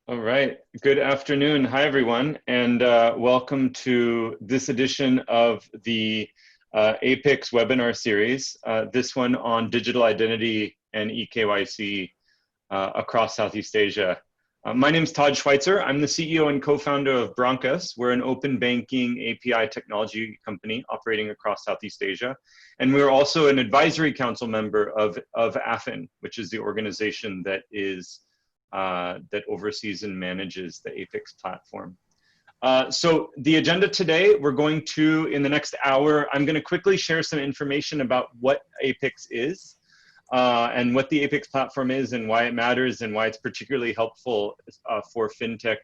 All right. Good afternoon. Hi, everyone, and welcome to this edition of the APICS webinar series, this one on digital identity and eKYC across Southeast Asia. My name is Todd Schweitzer. I'm the CEO and co-founder of Brankas. We're an open banking API technology company operating across Southeast Asia. And we're also an advisory council member of AFIN, which is the organization that oversees and manages the APICS platform. So the agenda today, we're going to, in the next hour, I'm going to quickly share some information about what APICS is and what the APICS platform is and why it matters and why it's particularly helpful for fintech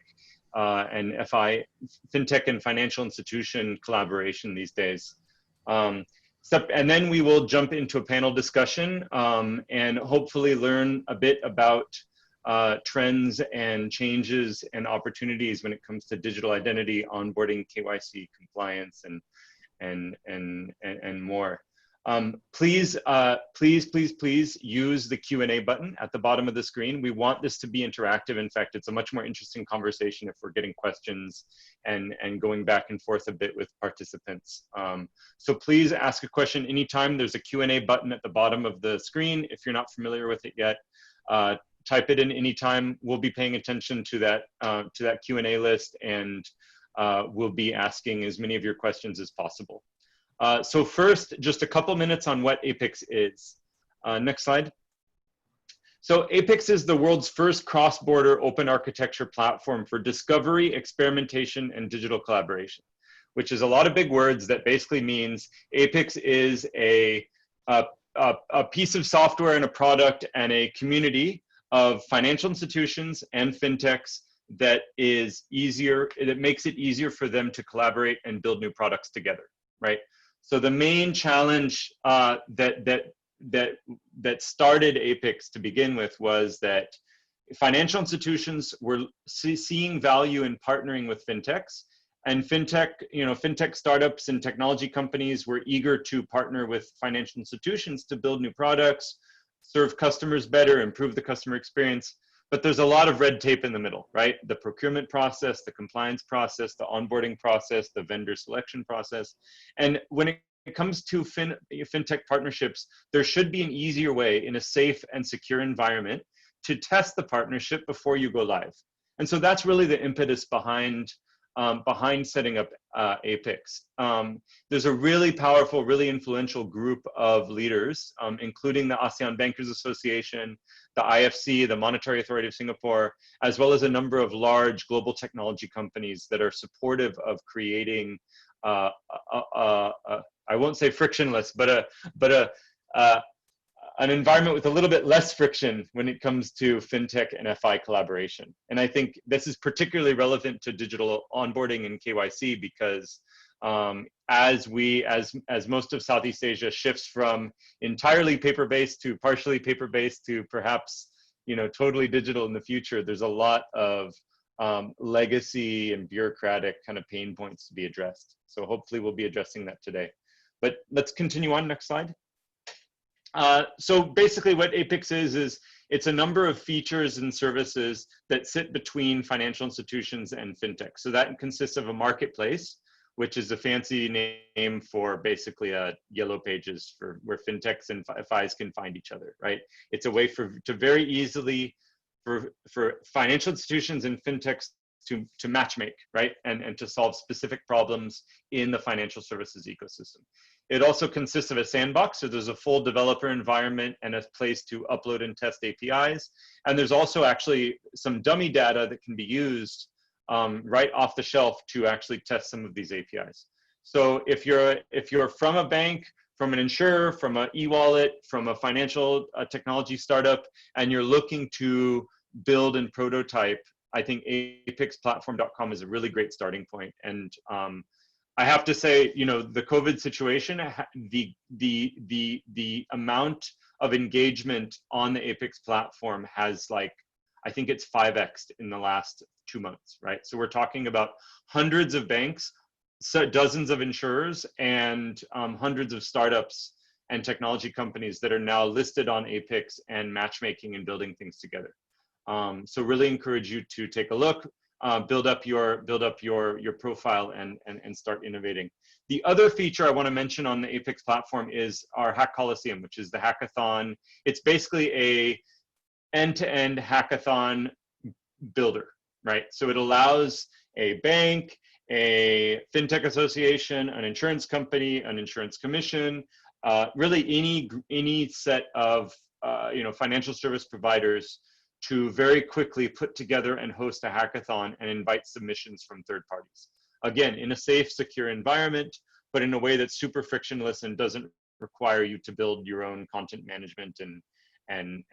fintech and financial institution collaboration these days. And then we will jump into a panel discussion and hopefully learn a bit about trends and changes and opportunities when it comes to digital identity, onboarding, KYC, compliance, and more. Please use the Q&A button at the bottom of the screen. We want this to be interactive. In fact, it's a much more interesting conversation if we're getting questions and going back and forth a bit with participants. So please ask a question anytime. There's a Q&A button at the bottom of the screen. If you're not familiar with it yet, type it in anytime. We'll be paying attention to that Q&A list, and we'll be asking as many of your questions as possible. So first, just a couple minutes on what APICS is. Next slide. So APICS is the world's first cross-border open architecture platform for discovery, experimentation, and digital collaboration, which is a lot of big words that basically means APICS is a piece of software and a product and a community of financial institutions and fintechs that makes it easier for them to collaborate and build new products together, right? So the main challenge that started APICS to begin with was that financial institutions were seeing value in partnering with fintechs, and fintech startups and technology companies were eager to partner with financial institutions to build new products, serve customers better, improve the customer experience. But there's a lot of red tape in the middle, right? The procurement process, the compliance process, the onboarding process, the vendor selection process. And when it comes to fintech partnerships, there should be an easier way in a safe and secure environment to test the partnership before you go live. And so that's really the impetus behind setting up APICS. There's a really powerful, really influential group of leaders, including the ASEAN Bankers Association, the IFC, the Monetary Authority of Singapore, as well as a number of large global technology companies that are supportive of creating, I won't say frictionless, but an environment with a little bit less friction when it comes to fintech and FI collaboration. And I think this is particularly relevant to digital onboarding and KYC because as most of Southeast Asia shifts from entirely paper-based to partially paper-based to perhaps totally digital in the future, there's a lot of legacy and bureaucratic kind of pain points to be addressed. So hopefully we'll be addressing that today. But let's continue on. Next slide. So basically what APICS is it's a number of features and services that sit between financial institutions and fintech. So that consists of a marketplace, which is a fancy name for basically yellow pages for where fintechs and FIs can find each other, right? It's a way to very easily for financial institutions and fintechs to matchmake, right? And to solve specific problems in the financial services ecosystem. It also consists of a sandbox, so there's a full developer environment and a place to upload and test APIs. And there's also actually some dummy data that can be used right off the shelf to actually test some of these APIs. So if you're from a bank, from an insurer, from an e-wallet, from a financial technology startup, and you're looking to build and prototype, I think apixplatform.com is a really great starting point. And I have to say, the COVID situation, the amount of engagement on the APICS platform has I think it's 5x'd in the last 2 months, right? So we're talking about hundreds of banks, dozens of insurers, and hundreds of startups and technology companies that are now listed on APICS and matchmaking and building things together. So really encourage you to take a look, build up your profile and start innovating. The other feature I want to mention on the Apex platform is our Hack Coliseum, which is the hackathon. It's basically a end-to-end hackathon builder, right? So it allows a bank, a fintech association, an insurance company, an insurance commission, really any set of financial service providers to very quickly put together and host a hackathon and invite submissions from third parties. Again, in a safe, secure environment, but in a way that's super frictionless and doesn't require you to build your own content management and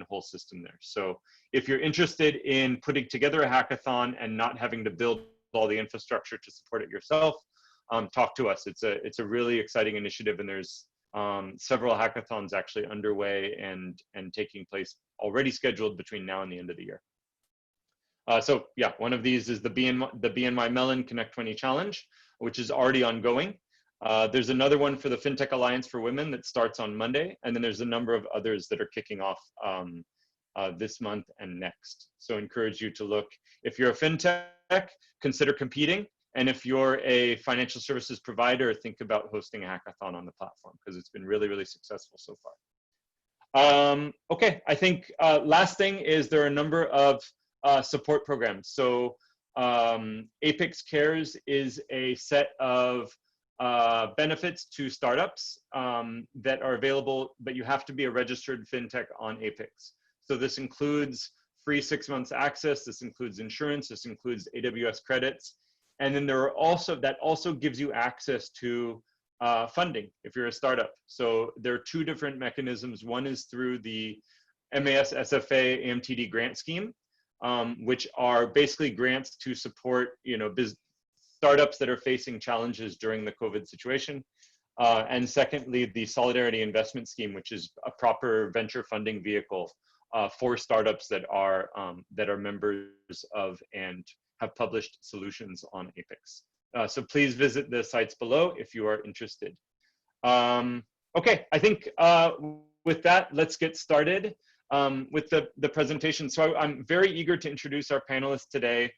whole system there. So if you're interested in putting together a hackathon and not having to build all the infrastructure to support it yourself, talk to us. It's a really exciting initiative, and there's several hackathons actually underway and taking place, already scheduled between now and the end of the year. So yeah, one of these is the BNY Mellon Connect 20 Challenge, which is already ongoing. There's another one for the FinTech Alliance for Women that starts on Monday, and then there's a number of others that are kicking off this month and next. So encourage you to look. If you're a FinTech, consider competing. And if you're a financial services provider, think about hosting a hackathon on the platform, because it's been really, really successful so far. Okay, I think last thing is there are a number of support programs. So Apex Cares is a set of benefits to startups that are available, but you have to be a registered fintech on Apex. So this includes free 6 months access, this includes insurance, this includes AWS credits, and then there are that also gives you access to funding if you're a startup. So there are two different mechanisms. One is through the MAS SFA AMTD grant scheme, which are basically grants to support startups that are facing challenges during the COVID situation. And secondly, the Solidarity Investment Scheme, which is a proper venture funding vehicle for startups that are members of and have published solutions on Apex. So please visit the sites below if you are interested. Okay, I think with that, let's get started with the presentation. So I'm very eager to introduce our panelists today.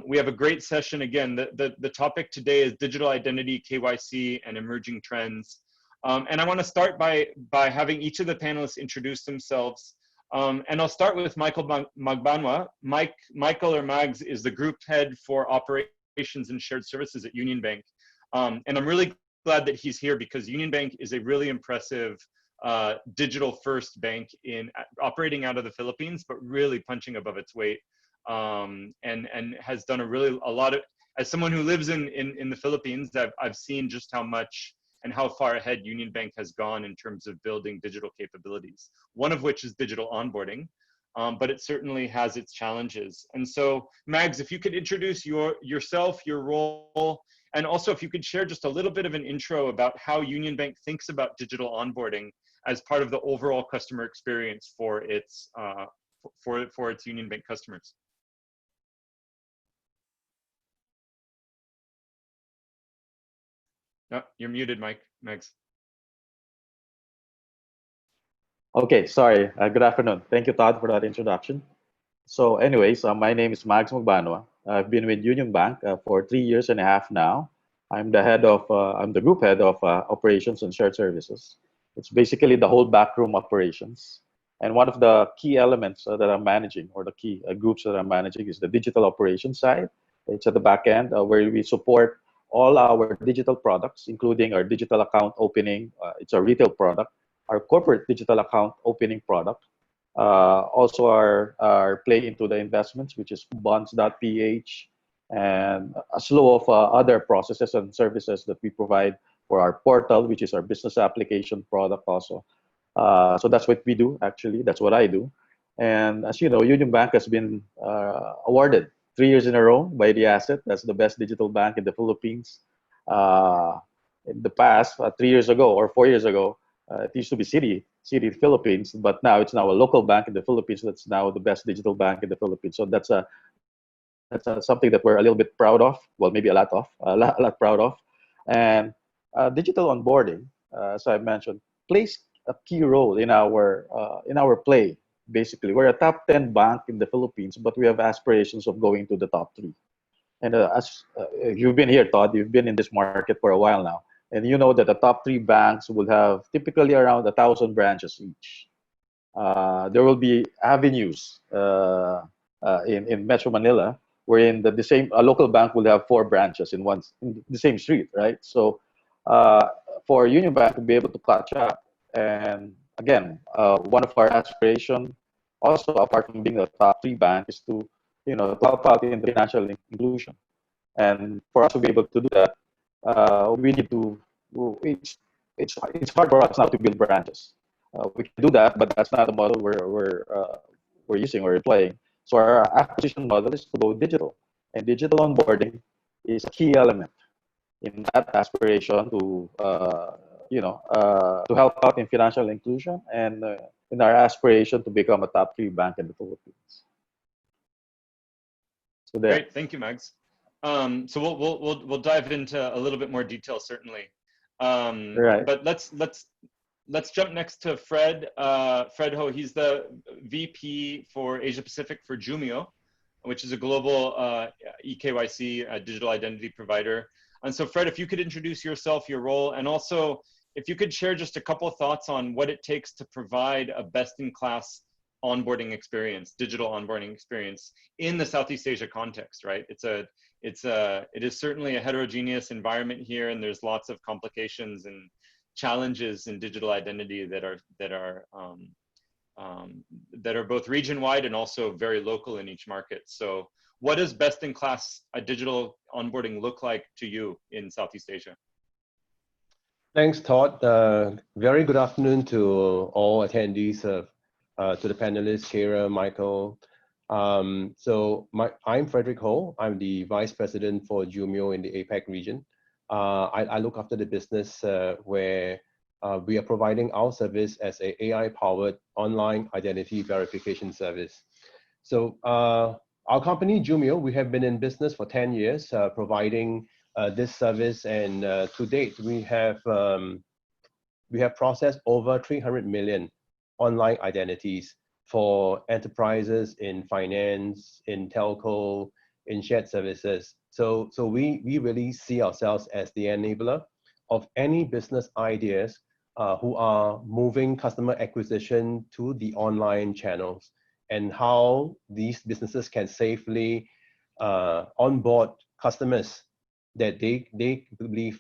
We have a great session. Again, the topic today is digital identity, KYC, and emerging trends. And I want to start by having each of the panelists introduce themselves. And I'll start with Michael Magbanwa. Michael, or Mags, is the group head for operations and shared services at UnionBank. And I'm really glad that he's here, because UnionBank is a really impressive digital-first bank operating out of the Philippines, but really punching above its weight. And has done a lot of, as someone who lives in the Philippines, I've seen just how much and how far ahead UnionBank has gone in terms of building digital capabilities, one of which is digital onboarding, but it certainly has its challenges. And so, Mags, if you could introduce yourself, your role, and also if you could share just a little bit of an intro about how UnionBank thinks about digital onboarding as part of the overall customer experience for its UnionBank customers. No, you're muted, Mags. Okay, sorry. Good afternoon. Thank you, Todd, for that introduction. So anyways, my name is Mags Magbanwa. I've been with UnionBank for 3.5 years now. I'm the group head of operations and shared services. It's basically the whole backroom operations. And one of the key elements that I'm managing, or the key groups that I'm managing, is the digital operations side. It's at the back end where we support all our digital products, including our digital account opening. It's a retail product, our corporate digital account opening product. Also our play into the investments, which is bonds.ph, and a slew of other processes and services that we provide for our portal, which is our business application product also. So that's what we do, actually. That's what I do. And as you know, UnionBank has been awarded 3 years in a row by the Asset. That's the best digital bank in the Philippines. In the past, 3 years ago or 4 years ago, it used to be City Philippines, but now it's now a local bank in the Philippines that's now the best digital bank in the Philippines. So that's something that we're a little bit proud of. Well, maybe a lot proud of. And digital onboarding, as I mentioned, plays a key role in our play basically. We're a top 10 bank in the Philippines, but we have aspirations of going to the top 3. And you've been here, Todd, you've been in this market for a while now, and you know that the top 3 banks will have typically around 1,000 branches each. There will be avenues in Metro Manila, wherein the same a local bank will have 4 branches in the same street, right? So for Union Bank to be able to catch up, and again, one of our aspirations, also apart from being a top 3 bank, is to to help out in the financial inclusion. And for us to be able to do that, we need to. It's hard for us now to build branches. We can do that, but that's not the model we're using or employing. So our acquisition model is to go digital, and digital onboarding is a key element in that aspiration to to help out in financial inclusion and in our aspiration to become a top 3 bank in the Philippines. So there. Great, thank you, Mags. So we'll dive into a little bit more detail certainly. Right. But let's jump next to Fred. Fred Ho, he's the VP for Asia Pacific for Jumio, which is a global eKYC digital identity provider. And so Fred, if you could introduce yourself, your role, and also if you could share just a couple of thoughts on what it takes to provide a best-in-class onboarding experience, digital onboarding experience in the Southeast Asia context, right? It is certainly a heterogeneous environment here, and there's lots of complications and challenges in digital identity that are both region-wide and also very local in each market. So what does best-in-class digital onboarding look like to you in Southeast Asia? Thanks, Todd. Very good afternoon to all attendees, to the panelists, Kara, Michael. I'm Frederick Ho. I'm the Vice President for Jumio in the APAC region. I look after the business where we are providing our service as an AI-powered online identity verification service. So our company, Jumio, we have been in business for 10 years providing this service, and to date, we have processed over 300 million online identities for enterprises in finance, in telco, in shared services. So we really see ourselves as the enabler of any business ideas who are moving customer acquisition to the online channels, and how these businesses can safely onboard customers that they believe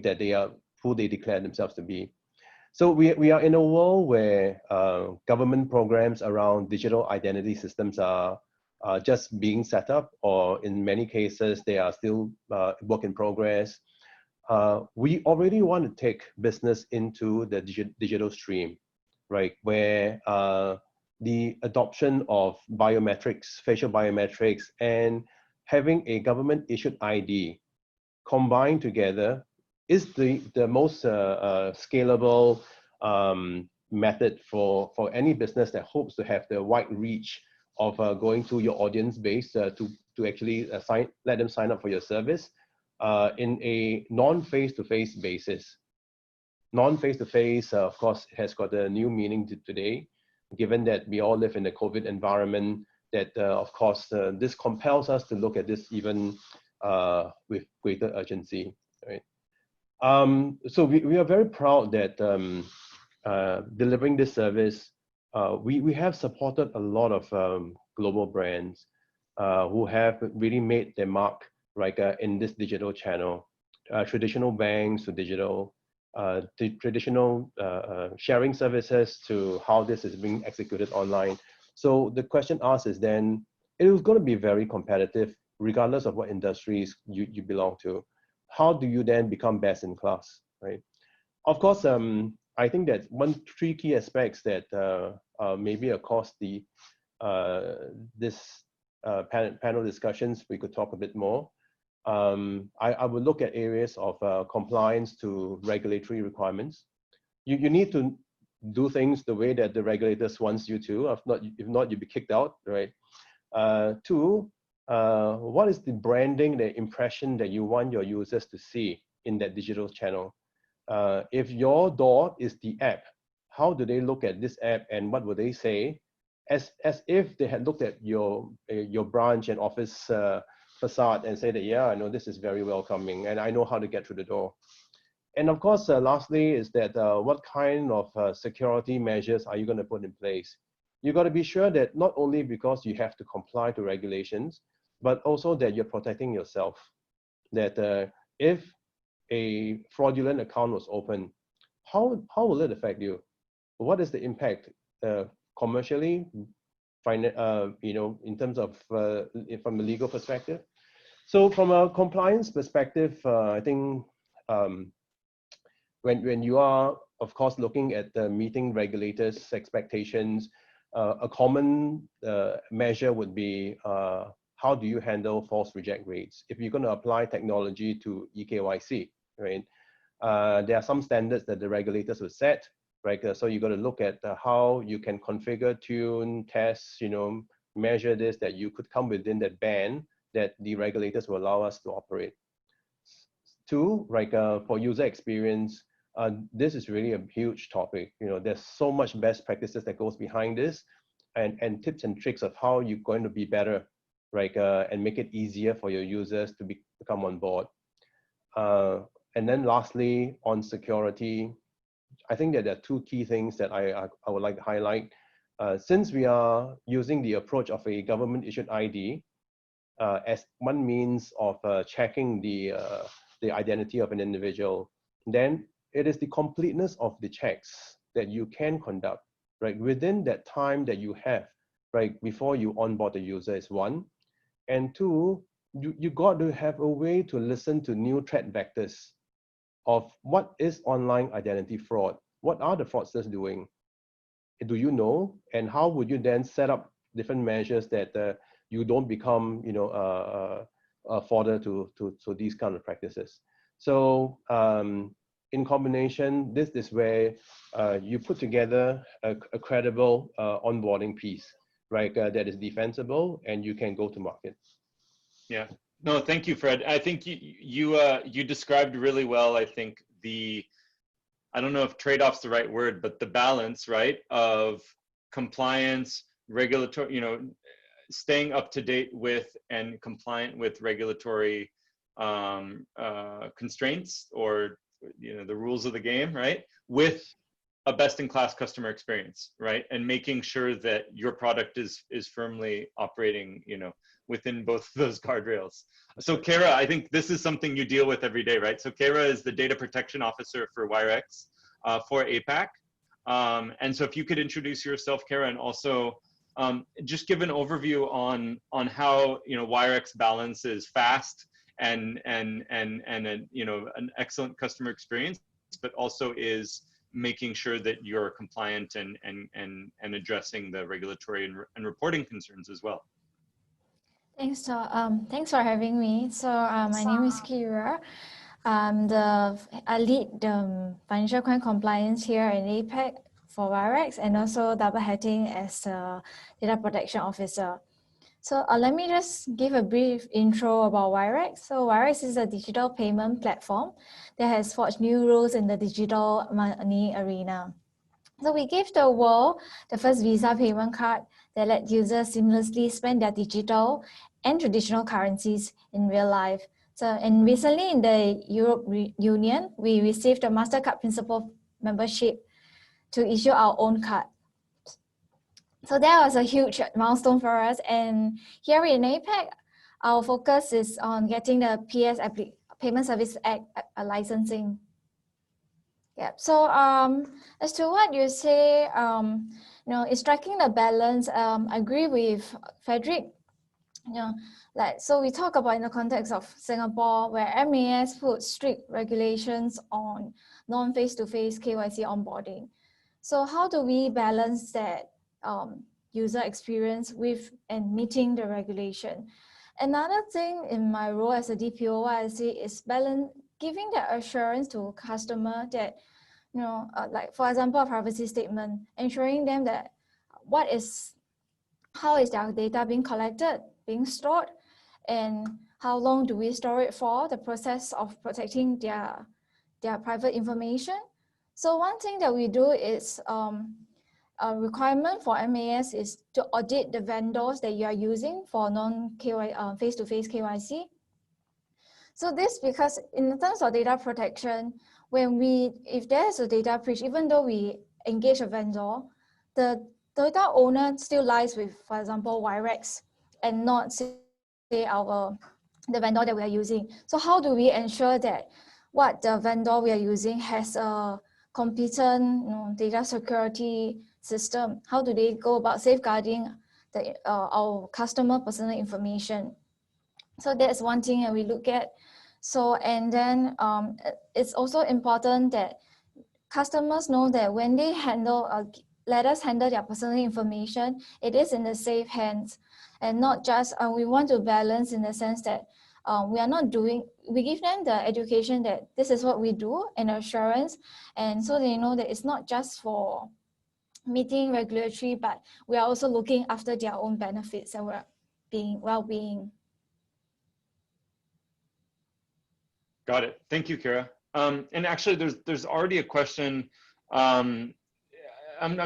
that they are who they declare themselves to be. So we are in a world where government programs around digital identity systems are just being set up, or in many cases, they are still work in progress. We already want to take business into the digital stream, right? Where the adoption of biometrics, facial biometrics, and having a government issued ID combined together is the most scalable method for any business that hopes to have the wide reach of going to your audience base to actually let them sign up for your service in a non-face-to-face basis. Non-face-to-face, of course, has got a new meaning today, given that we all live in a COVID environment, that of course, this compels us to look at this even with greater urgency, right? So we are very proud that delivering this service, we have supported a lot of global brands who have really made their mark, right, in this digital channel. Traditional banks to digital, the traditional sharing services to how this is being executed online. So the question asked is then, it is going to be very competitive regardless of what industries you belong to. How do you then become best in class, right? Of course, I think that three key aspects that maybe across the panel discussions we could talk a bit more. I would look at areas of compliance to regulatory requirements. You need to do things the way that the regulators wants you to. If not, you'll be kicked out, right? Two, what is the branding, the impression that you want your users to see in that digital channel? If your door is the app, how do they look at this app, and what will they say as if they had looked at your branch and office facade and said that, yeah, I know this is very welcoming and I know how to get through the door. And of course, lastly is that what kind of security measures are you going to put in place? You got to be sure that not only because you have to comply to regulations, but also that you're protecting yourself. That if a fraudulent account was opened, how will it affect you? What is the impact commercially, in terms of from a legal perspective? So from a compliance perspective, I think when you are, of course, looking at meeting regulators' expectations, a common measure would be how do you handle false reject rates? If you're going to apply technology to eKYC, right? There are some standards that the regulators will set, right? So you got to look at how you can configure, tune, test, measure this, that you could come within that band that the regulators will allow us to operate. Two, like for user experience, this is really a huge topic. There's so much best practices that goes behind this, and tips and tricks of how you're going to be better, right? And make it easier for your users to come on board. And then lastly, on security, I think that there are two key things that I would like to highlight. Since we are using the approach of a government issued ID as one means of checking the identity of an individual, then it is the completeness of the checks that you can conduct, right, within that time that you have, right, before you onboard the user is one. And two, you got to have a way to listen to new threat vectors of what is online identity fraud. What are the fraudsters doing? Do you know? And how would you then set up different measures that you don't become, a fodder to these kind of practices? So in combination, this is where you put together a credible onboarding piece, right? That is defensible and you can go to market. Yeah. No, thank you, Fred. I think you described really well, I think, I don't know if trade-off's the right word, but the balance, right, of compliance, regulatory, staying up to date with and compliant with regulatory constraints or the rules of the game, right, with a best-in-class customer experience, right, and making sure that your product is firmly operating, within both of those guardrails. So Kara, I think this is something you deal with every day, right? So Kara is the data protection officer for Wirex for APAC. And so if you could introduce yourself, Kara, and also just give an overview on how Wirex balances fast and an excellent customer experience, but also is making sure that you're compliant and addressing the regulatory and reporting concerns as well. Thanks, Todd. Thanks for having me. So my name is Kira. I lead the financial crime compliance here in APAC for Wirex, and also double heading as a data protection officer. So let me just give a brief intro about Wirex. So Wirex is a digital payment platform that has forged new rules in the digital money arena. So we gave the world the first Visa payment card that let users seamlessly spend their digital and traditional currencies in real life. So, and recently in the Europe Union, we received a MasterCard Principal membership to issue our own card. So that was a huge milestone for us. And here in APAC, our focus is on getting the PS Payment Service Act licensing. Yeah. So as to what you say, it's striking the balance. I agree with Frederick. So we talk about in the context of Singapore, where MAS puts strict regulations on non-face-to-face KYC onboarding. So how do we balance that user experience with and meeting the regulation? Another thing in my role as a DPO, I see is giving the assurance to customer that, like for example, a privacy statement, ensuring them that how is their data being collected, being stored, and how long do we store it for, the process of protecting their private information. So one thing that we do is requirement for MAS is to audit the vendors that you are using for face-to-face KYC. So this because in terms of data protection, if there's a data breach, even though we engage a vendor, the data owner still lies with, for example, Wirex and not say the vendor that we are using. So how do we ensure that what the vendor we are using has a competent data security system? How do they go about safeguarding our customer personal information? So that's one thing that we look at. So, and then it's also important that customers know that when they let us handle their personal information, it is in the safe hands, and not just, we want to balance in the sense that we give them the education that this is what we do and assurance, and so they know that it's not just for meeting regulatory, but we are also looking after their own benefits and well-being. Got it. Thank you, Kira. And actually, there's already a question. I'm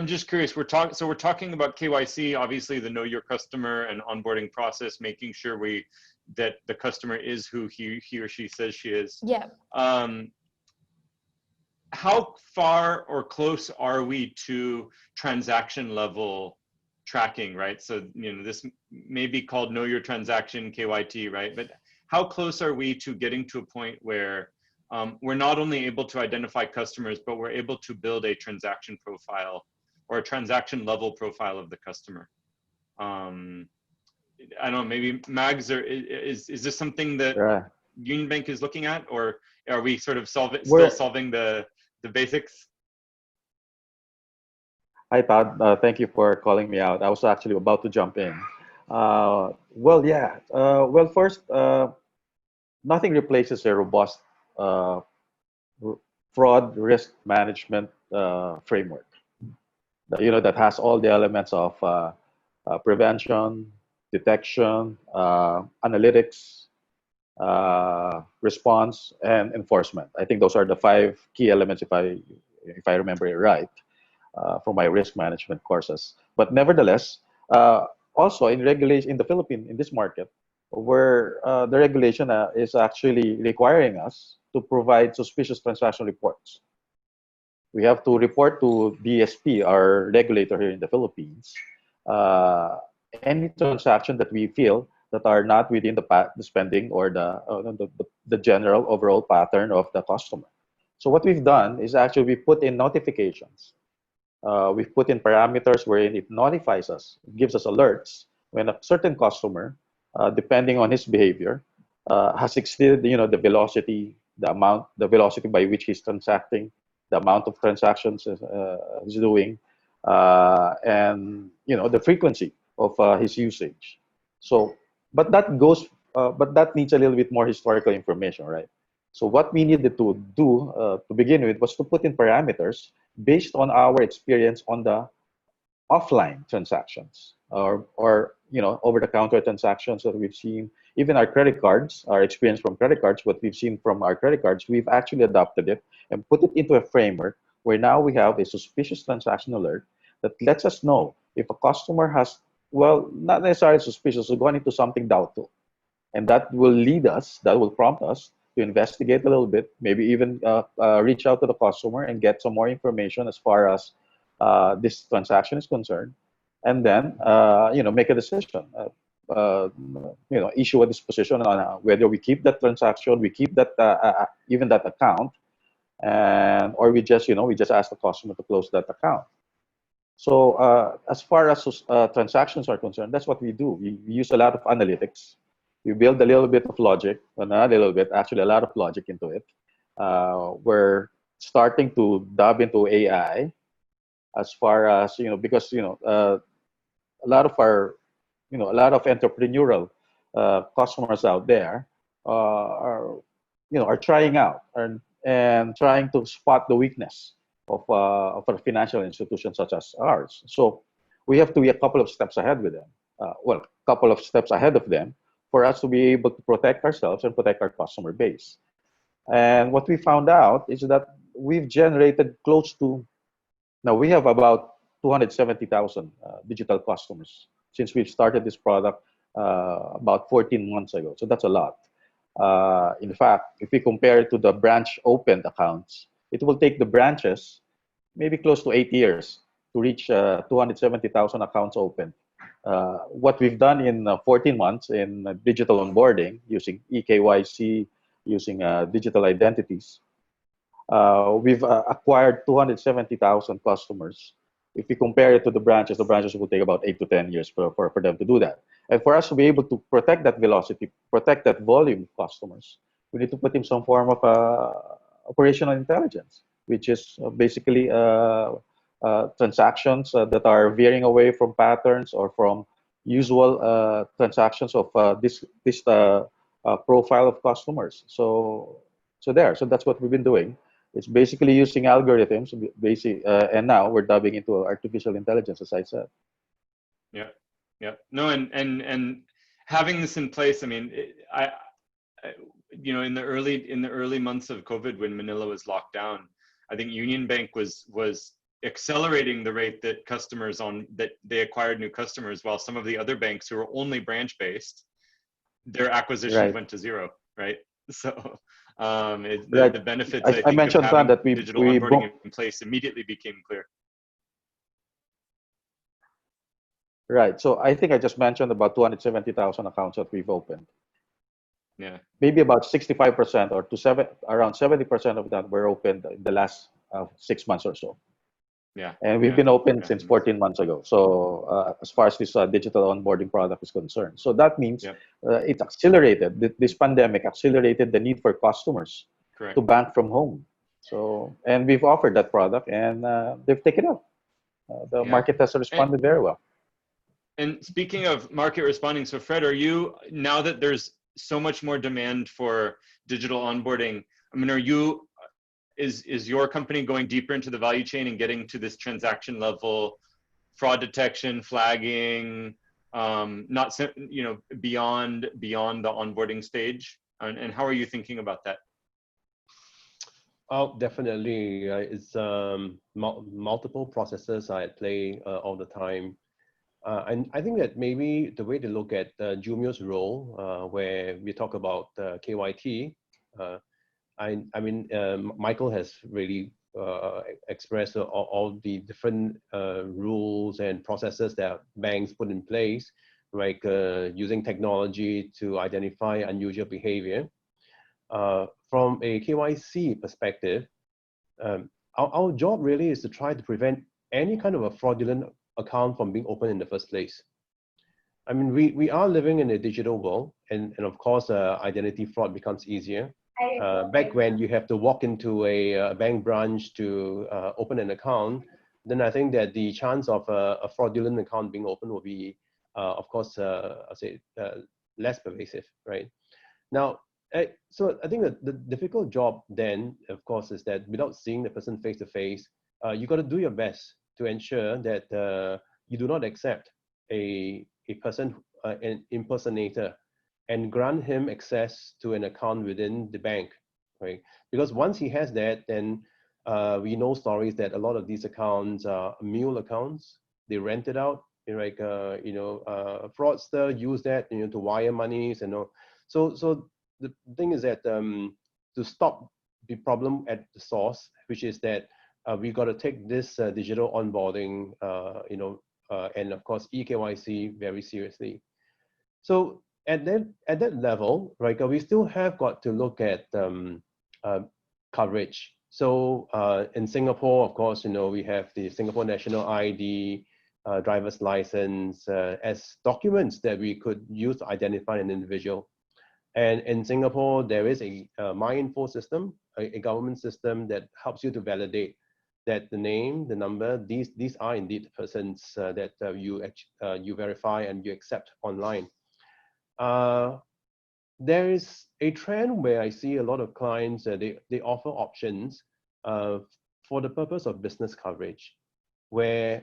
just curious. So we're talking about KYC, obviously the know your customer and onboarding process, making sure that the customer is who he or she says she is. Yeah. How far or close are we to transaction level tracking, right? So this may be called know your transaction KYT, right? But how close are we to getting to a point where we're not only able to identify customers, but we're able to build a transaction profile or a transaction level profile of the customer? I don't know, maybe Mags, or is this something that UnionBank is looking at, or are we sort of still solving the basics? Hi, Todd. Thank you for calling me out. I was actually about to jump in. Well, yeah. Well, first, nothing replaces a robust fraud risk management framework. That has all the elements of prevention, detection, analytics, response, and enforcement. I think those are the 5 key elements, if I remember it right, from my risk management courses. But nevertheless, also in regulation in the Philippines, in this market, where the regulation is actually requiring us to provide suspicious transaction reports. We have to report to DSP, our regulator here in the Philippines, any transaction that we feel that are not within the spending or the general overall pattern of the customer. So what we've done is actually we put in notifications. We've put in parameters wherein it notifies us, it gives us alerts when a certain customer, depending on his behavior, has exceeded the velocity, the velocity by which he's transacting, the amount of transactions he's doing, and the frequency of his usage. So, but that needs a little bit more historical information, right? So what we needed to do to begin with was to put in parameters based on our experience on the offline transactions or over-the-counter transactions that we've seen. Even our credit cards, our experience from credit cards, what we've seen from our credit cards, we've actually adopted it and put it into a framework where now we have a suspicious transaction alert that lets us know if a customer has, well, not necessarily suspicious, so gone into something doubtful. And that will lead us, that will prompt us to investigate a little bit, maybe even reach out to the customer and get some more information as far as this transaction is concerned, and then make a decision. Issue a disposition on whether we keep that transaction, we keep that even that account, or we just ask the customer to close that account. So as far as transactions are concerned, that's what we do. We use a lot of analytics. We build a little bit of logic, not a little bit, actually a lot of logic into it. We're starting to dive into AI as far as, because, a lot of entrepreneurial customers out there are trying out and trying to spot the weakness of a financial institution such as ours. So we have to be a couple of steps ahead with them. A couple of steps ahead of them for us to be able to protect ourselves and protect our customer base. And what we found out is that we've generated close to, now we have about 270,000 digital customers since we've started this product about 14 months ago. So that's a lot. In fact, if we compare it to the branch opened accounts, it will take the branches maybe close to 8 years to reach 270,000 accounts open. What we've done in 14 months in digital onboarding using eKYC, using digital identities, we've acquired 270,000 customers. If we compare it to the branches will take about 8 to 10 years for them to do that. And for us to be able to protect that velocity, protect that volume of customers, we need to put in some form of operational intelligence, which is basically transactions that are veering away from patterns or from usual transactions of this profile of customers. So that's what we've been doing. It's basically using algorithms, and now we're dubbing into artificial intelligence, as I said. Yeah, yeah. No, and having this in place, I mean, you know, in the early months of COVID, when Manila was locked down, I think UnionBank was accelerating the rate that that they acquired new customers, while some of the other banks who were only branch based, their acquisitions went to zero, right? So the benefits I think mentioned of having that digital onboarding in place immediately became clear. Right. So I think I just mentioned about 270,000 accounts that we've opened. Yeah. Maybe about 65% or around 70% of that were opened in the last 6 months or so. Yeah. And we've been open since 14 months ago. So as far as this digital onboarding product is concerned. So that means it accelerated, this pandemic accelerated the need for customers to bank from home. So, and we've offered that product and they've taken up. The market has responded very well. And speaking of market responding, so Fred, are you, now that there's so much more demand for digital onboarding, I mean, is your company going deeper into the value chain and getting to this transaction level fraud detection, flagging, not, you know, beyond the onboarding stage? And how are you thinking about that? Oh, definitely. It's multiple processes are at play all the time. And I think that maybe the way to look at Jumio's role, where we talk about KYT, I mean, Michael has really expressed all the different rules and processes that banks put in place, like using technology to identify unusual behavior. From a KYC perspective, our job really is to try to prevent any kind of a fraudulent account from being opened in the first place. I mean, we are living in a digital world, and of course, identity fraud becomes easier. Back when you have to walk into a bank branch to open an account, then I think that the chance of a fraudulent account being opened will be, of course, I'll say less pervasive, right? Now, so I think that the difficult job then, of course, is that without seeing the person face to face, you got to do your best to ensure that you do not accept a person, an impersonator, and grant him access to an account within the bank, right? Because once he has that, then we know stories that a lot of these accounts are mule accounts. They rent it out, like fraudster use that, to wire monies and all. So the thing is that to stop the problem at the source, which is that we got to take this digital onboarding, and of course eKYC very seriously. So at that level, right, we still have got to look at coverage. So in Singapore, of course, we have the Singapore National ID, driver's license as documents that we could use to identify an individual. And in Singapore, there is a MyInfo system, a government system that helps you to validate that the name, the number, these are indeed persons that you verify and you accept online. There is a trend where I see a lot of clients, they offer options for the purpose of business coverage, where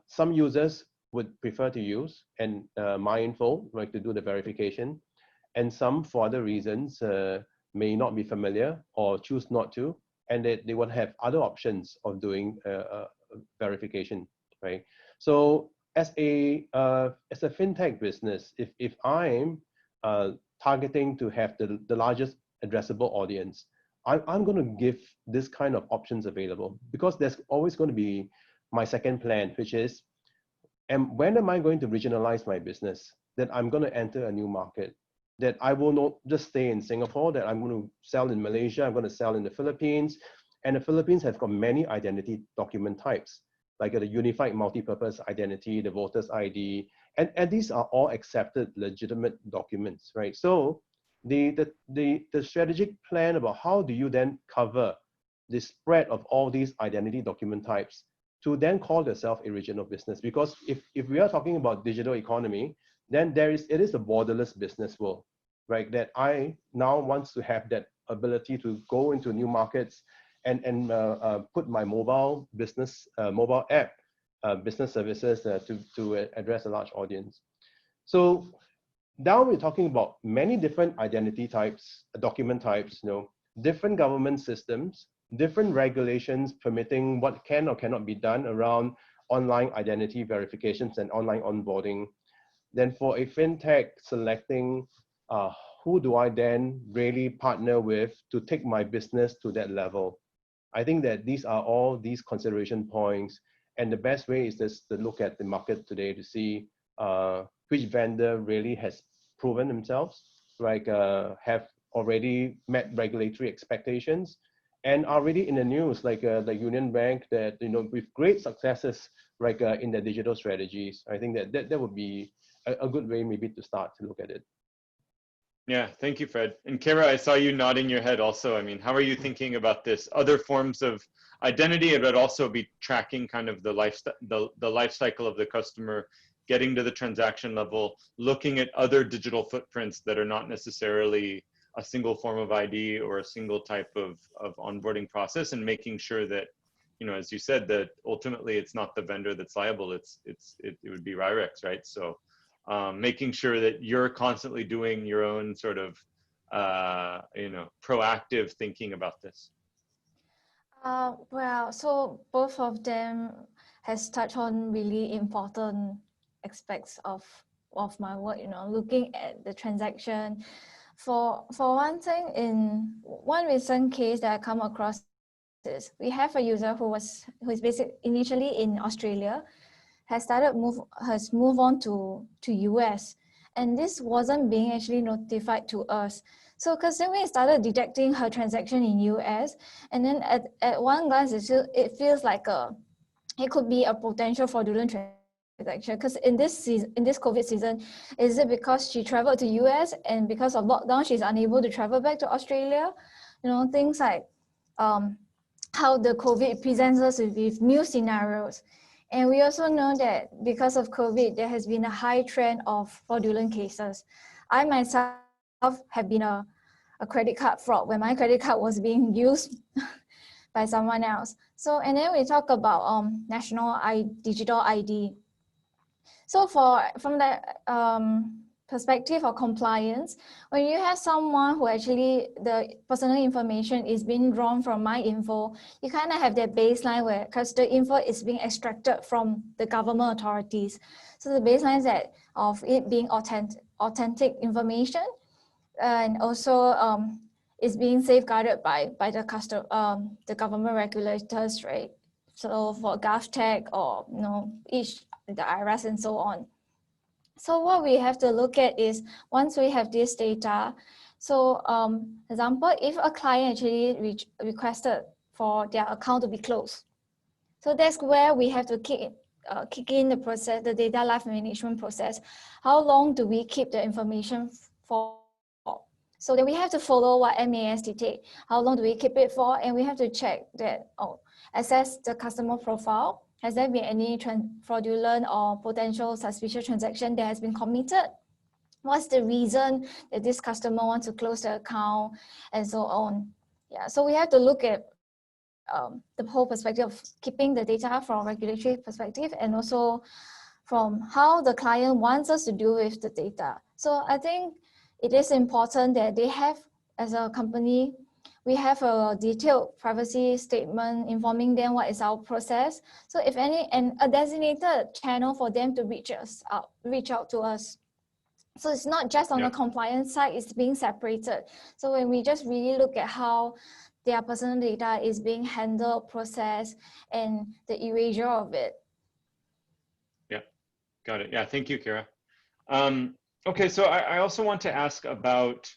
some users would prefer to use and MyInfo, right, to do the verification, and some for other reasons may not be familiar or choose not to, and they would have other options of doing verification, right? So as a fintech business, if I'm targeting to have the largest addressable audience, I'm going to give this kind of options available, because there's always going to be my second plan, which is, and when am I going to regionalize my business? That I'm going to enter a new market, that I will not just stay in Singapore, that I'm going to sell in Malaysia, I'm going to sell in the Philippines. And the Philippines have got many identity document types, like the unified multi-purpose identity, the voter's ID, and these are all accepted legitimate documents, right? So the strategic plan about how do you then cover the spread of all these identity document types to then call yourself a regional business. Because if we are talking about digital economy, then it is a borderless business world, right? That I now want to have that ability to go into new markets and put my mobile business, mobile app, business services to address a large audience. So now we're talking about many different identity types, document types, different government systems, different regulations permitting what can or cannot be done around online identity verifications and online onboarding. Then for a fintech selecting who do I then really partner with to take my business to that level? I think that these are all these consideration points, and the best way is just to look at the market today to see which vendor really has proven themselves, like have already met regulatory expectations, and are already in the news, like the UnionBank, that with great successes, like in their digital strategies. I think that would be a good way maybe to start to look at it. Yeah, thank you, Fred. And Kara, I saw you nodding your head also. I mean, how are you thinking about this? Other forms of identity, but also be tracking kind of the life cycle of the customer, getting to the transaction level, looking at other digital footprints that are not necessarily a single form of ID or a single type of onboarding process, and making sure that, as you said, that ultimately it's not the vendor that's liable, it would be Wirex, right? So making sure that you're constantly doing your own sort of, proactive thinking about this. Well, so both of them has touched on really important aspects of my work, looking at the transaction. For one thing, in one recent case that I come across is we have a user who is basically initially in Australia, has moved on to US, and this wasn't being actually notified to us. So because then we started detecting her transaction in US, and then at one glance it feels like it could be a potential fraudulent transaction. Because in this COVID season, is it because she traveled to US and because of lockdown she's unable to travel back to Australia? Things like how the COVID presents us with new scenarios. And we also know that because of COVID, there has been a high trend of fraudulent cases. I myself have been a credit card fraud when my credit card was being used by someone else. So, and then we talk about national digital ID. So from the perspective of compliance, when you have someone who actually the personal information is being drawn from my info, you kind of have that baseline where, because the info is being extracted from the government authorities. So the baseline is that of it being authentic information, and also is being safeguarded by the government regulators, right? So for GovTech or the IRS and so on. So what we have to look at is, once we have this data, so example, if a client actually requested for their account to be closed, so that's where we have to kick in the process, the data life management process. How long do we keep the information for? So then we have to follow what MAS dictate. How long do we keep it for? And we have to check that, assess the customer profile. Has there been any fraudulent or potential suspicious transaction that has been committed? What's the reason that this customer wants to close the account, and so on? Yeah, so we have to look at the whole perspective of keeping the data from a regulatory perspective, and also from how the client wants us to deal with the data. So I think it is important that they have, as a company, we have a detailed privacy statement informing them what is our process. So if any, and a designated channel for them to reach out to us. So it's not just on the compliance side, it's being separated. So when we just really look at how their personal data is being handled, processed, and the erasure of it. Yeah, got it. Yeah, thank you, Kira. Okay, so I also want to ask about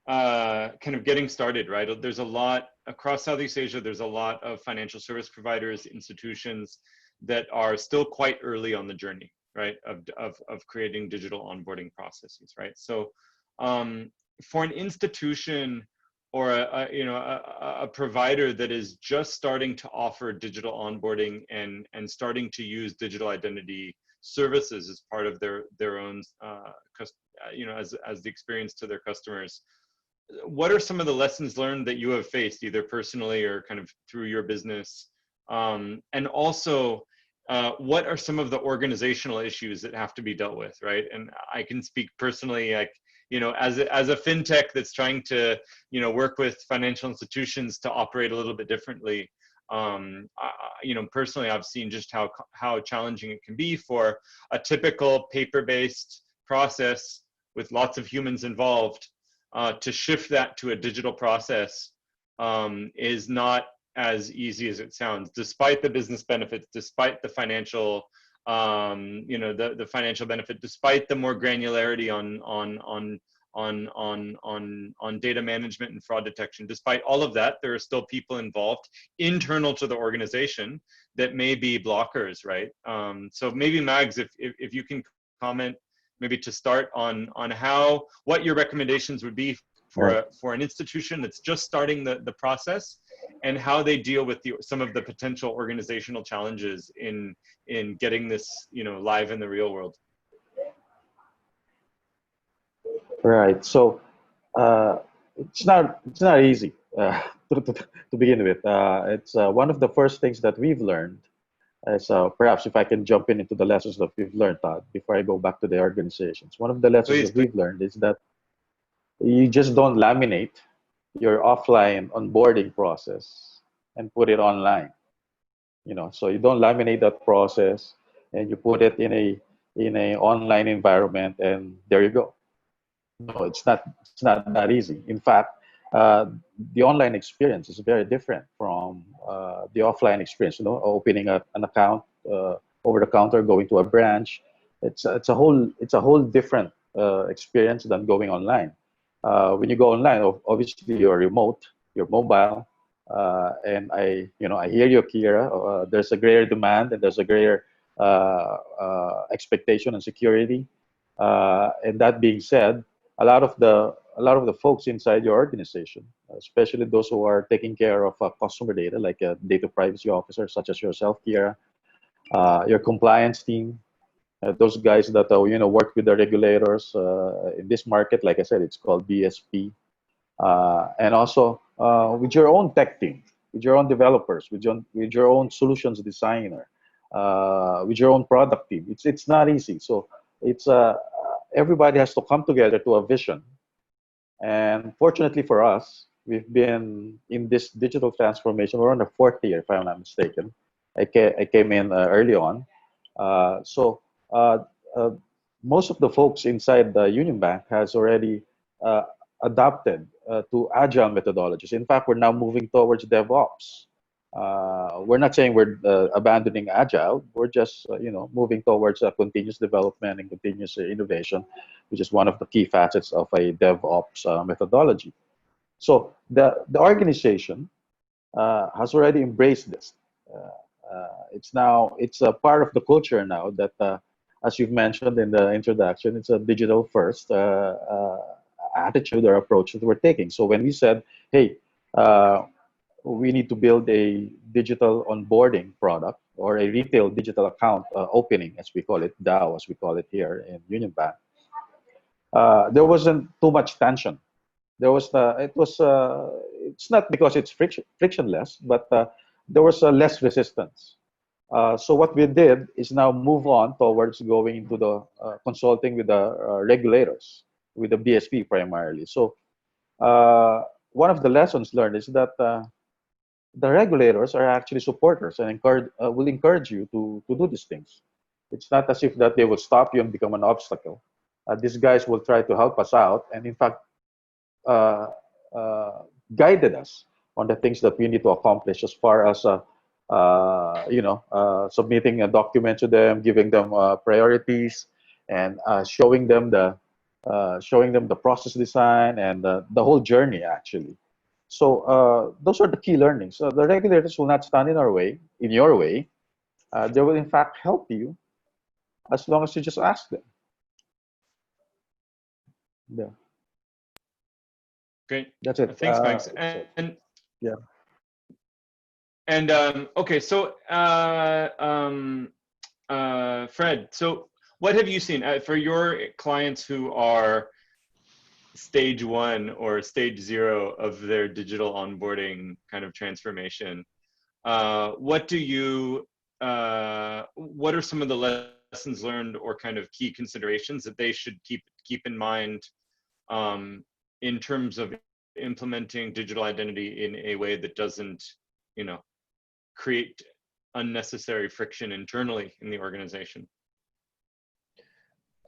kind of getting started, right? There's a lot across Southeast Asia, there's a lot of financial service providers, institutions that are still quite early on the journey, right? Of creating digital onboarding processes, right? So for an institution or a provider that is just starting to offer digital onboarding and starting to use digital identity services as part of their own as the experience to their customers, what are some of the lessons learned that you have faced, either personally or kind of through your business, and also what are some of the organizational issues that have to be dealt with, right? And I can speak personally, like, as a fintech that's trying to work with financial institutions to operate a little bit differently. Personally, I've seen just how challenging it can be for a typical paper-based process with lots of humans involved. To shift that to a digital process is not as easy as it sounds, despite the business benefits, despite the financial, the financial benefit, despite the more granularity on data management and fraud detection. Despite all of that, there are still people involved internal to the organization that may be blockers, right? So maybe Mags, if you can comment, maybe to start on what your recommendations would be for an institution that's just starting the process, and how they deal with some of the potential organizational challenges in getting this live in the real world. Right. So it's not easy to begin with. It's one of the first things that we've learned. So perhaps if I can jump into the lessons that we've learned, Todd, before I go back to the organizations. One of the lessons that we've learned is that you just don't laminate your offline onboarding process and put it online. So you don't laminate that process and you put it in a online environment, and there you go. No, it's not that easy. In fact, the online experience is very different from the offline experience. Opening an account over the counter, going to a branch, it's a whole different experience than going online. When you go online, obviously you're remote, you're mobile, and I hear you, Kira. There's a greater demand and there's a greater expectation and security. And that being said, a lot of the folks inside your organization, especially those who are taking care of customer data, like a data privacy officer such as yourself, Kira, your compliance team, those guys that work with the regulators in this market. Like I said, it's called BSP, and also with your own tech team, with your own developers, with your own solutions designer, with your own product team. It's not easy. So it's everybody has to come together to a vision. And fortunately for us, we've been in this digital transformation. We're on the 4th year, if I'm not mistaken. I came in early on. So most of the folks inside the UnionBank has already adopted to agile methodologies. In fact, we're now moving towards DevOps. We're not saying we're abandoning agile. We're just moving towards continuous development and continuous innovation, which is one of the key facets of a DevOps methodology. So the organization has already embraced this. It's a part of the culture now that, as you've mentioned in the introduction, it's a digital first attitude or approach that we're taking. So when we said, hey, we need to build a digital onboarding product or a retail digital account opening, as we call it, DAO, as we call it here in UnionBank, there wasn't too much tension. It's not because it's frictionless, but there was less resistance. So what we did is now move on towards going into the consulting with the regulators, with the BSP primarily. So one of the lessons learned is that the regulators are actually supporters and will encourage you to do these things. It's not as if that they will stop you and become an obstacle. These guys will try to help us out, and in fact, uh, uh, guided us on the things that we need to accomplish as far as submitting a document to them, giving them priorities, and showing them the process design and the whole journey actually. So those are the key learnings. The regulators will not stand in your way. They will in fact help you as long as you just ask them. Yeah. Great. That's it. Thanks, Max. And yeah. And okay, so Fred, so what have you seen for your clients who are stage 1 or stage 0 of their digital onboarding kind of transformation? What are some of the lessons learned or kind of key considerations that they should keep in mind in terms of implementing digital identity in a way that doesn't, create unnecessary friction internally in the organization?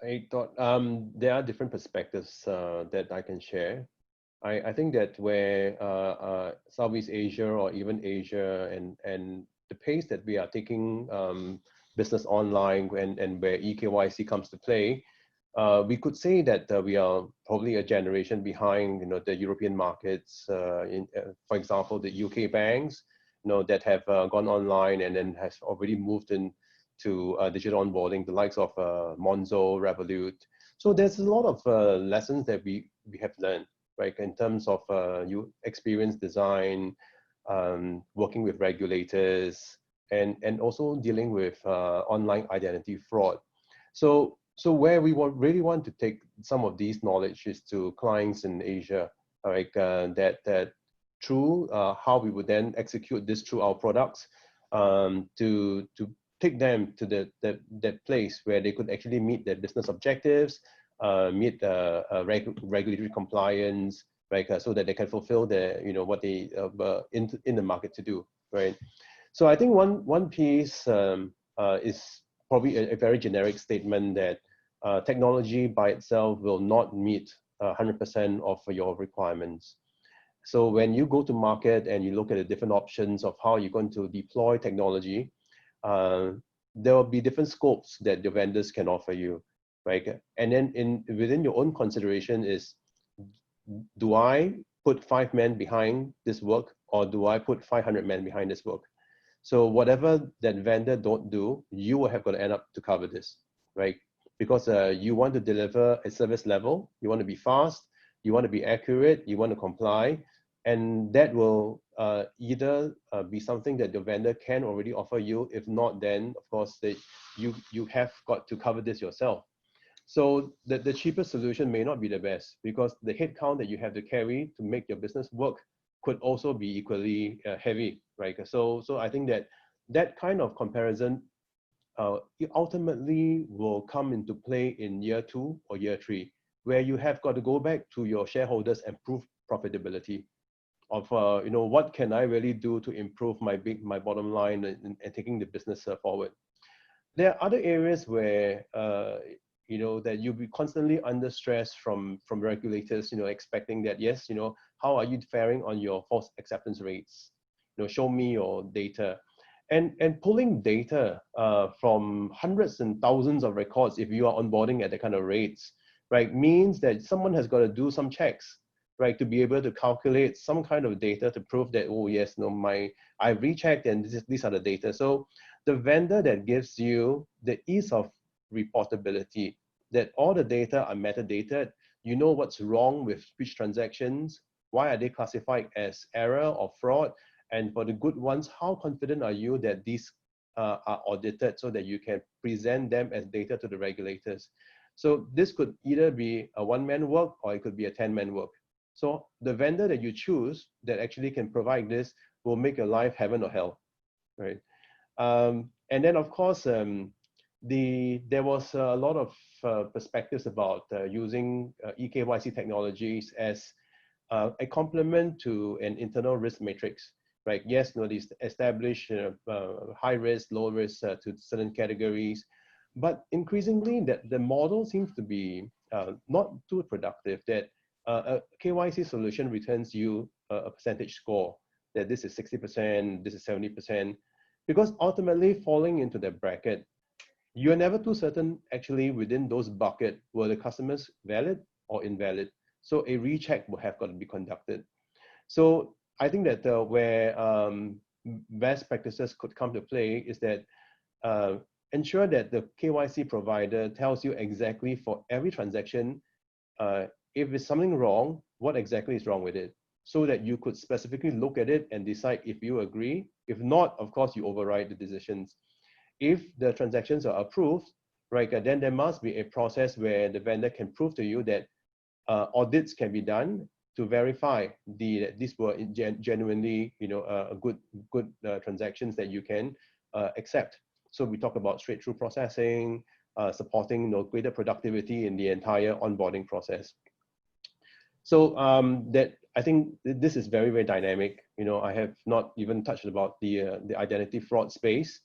I thought there are different perspectives that I can share. I think that where Southeast Asia or even Asia and the pace that we are taking business online and where eKYC comes to play, we could say that we are probably a generation behind, the European markets. For example, the UK banks, that have gone online and then has already moved into digital onboarding, the likes of Monzo, Revolut. So there's a lot of lessons that we have learned, right, in terms of experience design, working with regulators, and also dealing with online identity fraud. So where we really want to take some of these knowledge is to clients in Asia, like that through how we would then execute this through our products, to take them to that place where they could actually meet their business objectives, meet regulatory compliance, right, so that they can fulfill their what they in the market to do, right. So I think one piece is probably a very generic statement that technology by itself will not meet 100% of your requirements. So when you go to market and you look at the different options of how you're going to deploy technology, there will be different scopes that the vendors can offer you, right? And then within your own consideration is, do I put 5 men behind this work, or do I put 500 men behind this work? So whatever that vendor don't do, you will have got to end up to cover this, right? Because you want to deliver a service level, you want to be fast, you want to be accurate, you want to comply, and that will either be something that the vendor can already offer you. If not, then of course you have got to cover this yourself. So the cheapest solution may not be the best, because the headcount that you have to carry to make your business work could also be equally heavy, right? So I think that kind of comparison it ultimately will come into play in year 2 or year 3, where you have got to go back to your shareholders and prove profitability of what can I really do to improve my bottom line and taking the business forward. There are other areas where that you'll be constantly under stress from regulators, expecting that, yes, how are you faring on your false acceptance rates? Show me your data. And pulling data from hundreds and thousands of records, if you are onboarding at the kind of rates, right, means that someone has got to do some checks, right, to be able to calculate some kind of data to prove that, oh yes, I've rechecked and these are the data. So the vendor that gives you the ease of reportability, that all the data are metadata, you know what's wrong with which transactions, why are they classified as error or fraud, and for the good ones, how confident are you that these are audited so that you can present them as data to the regulators. So this could either be a 1-man work or it could be a 10-man work. So the vendor that you choose that actually can provide this will make your life heaven or hell, right? And then of course, there was a lot of perspectives about using eKYC technologies as a complement to an internal risk matrix, right? Yes, they establish high risk, low risk to certain categories, but increasingly that the model seems to be not too productive, that a KYC solution returns you a percentage score, that this is 60%, this is 70%, because ultimately falling into the bracket, you're never too certain actually within those buckets, were the customers valid or invalid? So a recheck will have got to be conducted. So I think that where best practices could come to play is that ensure that the KYC provider tells you exactly for every transaction, if there's something wrong, what exactly is wrong with it, so that you could specifically look at it and decide if you agree. If not, of course, you override the decisions. If the transactions are approved, right, then there must be a process where the vendor can prove to you that audits can be done to verify that these were genuinely, good transactions that you can accept. So we talk about straight-through processing, supporting greater productivity in the entire onboarding process. So that I think this is very, very dynamic. I have not even touched about the identity fraud space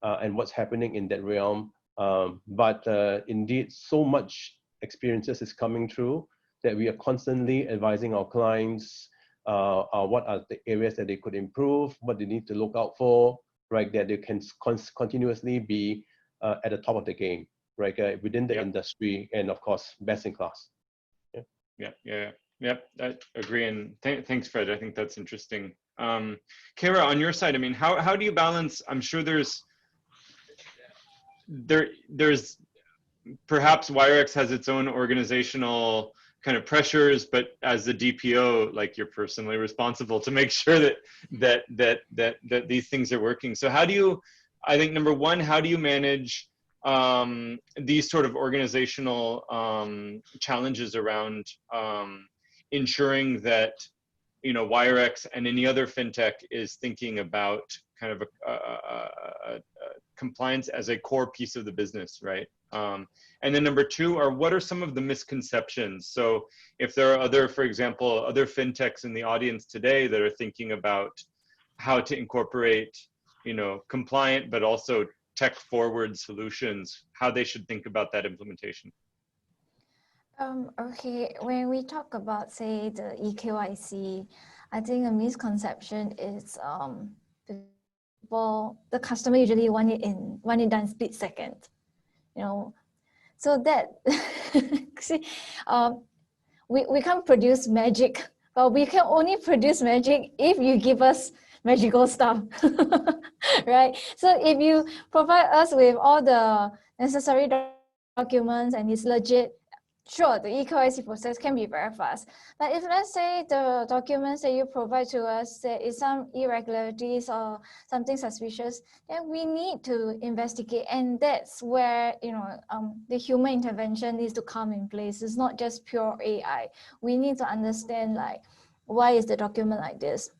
and what's happening in that realm. But indeed, so much experiences is coming through that we are constantly advising our clients what are the areas that they could improve, what they need to look out for, right? That they can continuously be at the top of the game, right? Within the industry, and of course, best in class. Yeah, I agree. And thanks, Fred. I think that's interesting. Kara, on your side, I mean, how do you balance? I'm sure there's perhaps Wirex has its own organizational kind of pressures, but as the DPO, like, you're personally responsible to make sure that these things are working. So how do you, I think, number one, how do you manage these sort of organizational challenges around ensuring that Wirex and any other fintech is thinking about kind of a compliance as a core piece of the business, right? And then number two what are some of the misconceptions? So if there are other, for example, other fintechs in the audience today that are thinking about how to incorporate, compliant but also tech-forward solutions, how they should think about that implementation. Okay, when we talk about, say, the eKYC, I think a misconception is the customer usually want it done split second, so that see, we can't produce magic, but we can only produce magic if you give us magical stuff, right? So if you provide us with all the necessary documents and it's legit, sure, the eKYC process can be very fast. But if, let's say, the documents that you provide to us, there is some irregularities or something suspicious, then we need to investigate. And that's where, the human intervention needs to come in place. It's not just pure AI. We need to understand, like, why is the document like this?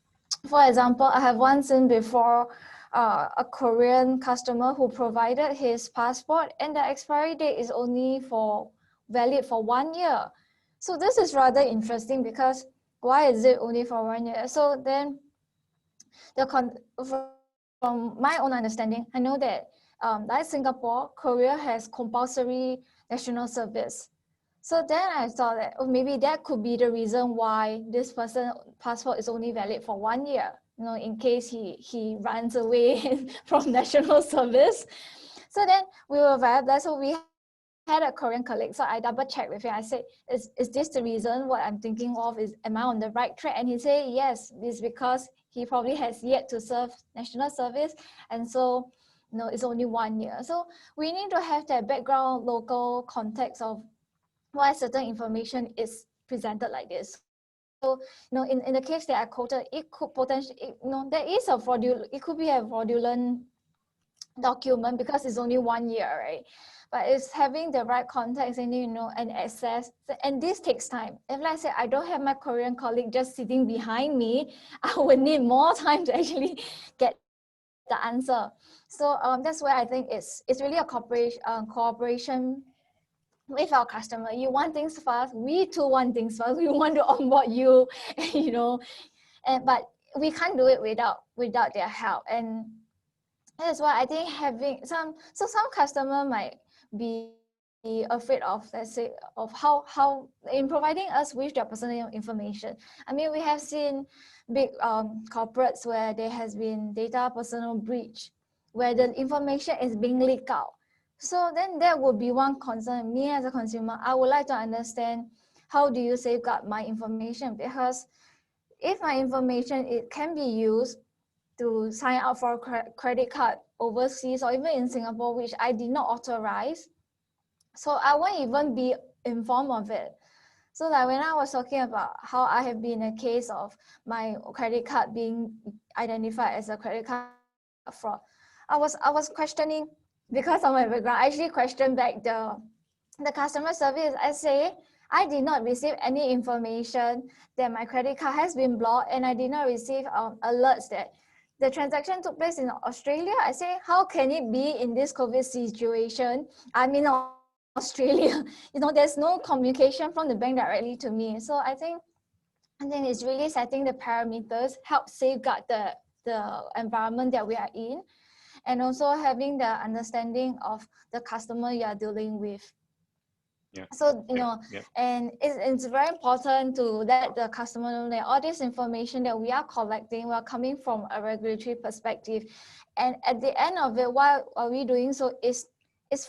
For example, I have once seen before a Korean customer who provided his passport, and the expiry date is only valid for 1 year. So this is rather interesting, because why is it only for 1 year? So then, from my own understanding, I know that like Singapore, Korea has compulsory national service. So then I thought that maybe that could be the reason why this person's passport is only valid for 1 year, in case he runs away from national service. So then we were very blessed. So we had a Korean colleague, so I double checked with him. I said, is this the reason what I'm thinking of? Am I on the right track? And he said, yes, it's because he probably has yet to serve national service. And so, it's only 1 year. So we need to have that background local context of why certain information is presented like this. So, in the case that I quoted, it could potentially, there is it could be a fraudulent document because it's only 1 year, right? But it's having the right context and, and access. And this takes time. If, let's say, I don't have my Korean colleague just sitting behind me, I would need more time to actually get the answer. So that's where I think it's really a cooperation with our customer. You want things fast. We too want things fast. We want to onboard you, you know, but we can't do it without their help. And that's why I think having some customer might be afraid of, let's say, of how in providing us with their personal information. I mean, we have seen big corporates where there has been data personal breach, where the information is being leaked out. So then that would be one concern. Me as a consumer, I would like to understand, how do you safeguard my information? Because if my information, it can be used to sign up for a credit card overseas or even in Singapore, which I did not authorize. So I won't even be informed of it. So that when I was talking about how I have been a case of my credit card being identified as a credit card fraud, I was questioning, because of my background, I actually questioned back the customer service. I say, I did not receive any information that my credit card has been blocked, and I did not receive alerts that the transaction took place in Australia. I say, how can it be in this COVID situation? I'm in Australia. You know, there's no communication from the bank directly to me. So I think it's really setting the parameters, help safeguard the environment that we are in, and also having the understanding of the customer you are dealing with. Yeah. So, you know, and it's very important to let the customer know that all this information that we are collecting, we are coming from a regulatory perspective. And at the end of it, why are we doing so is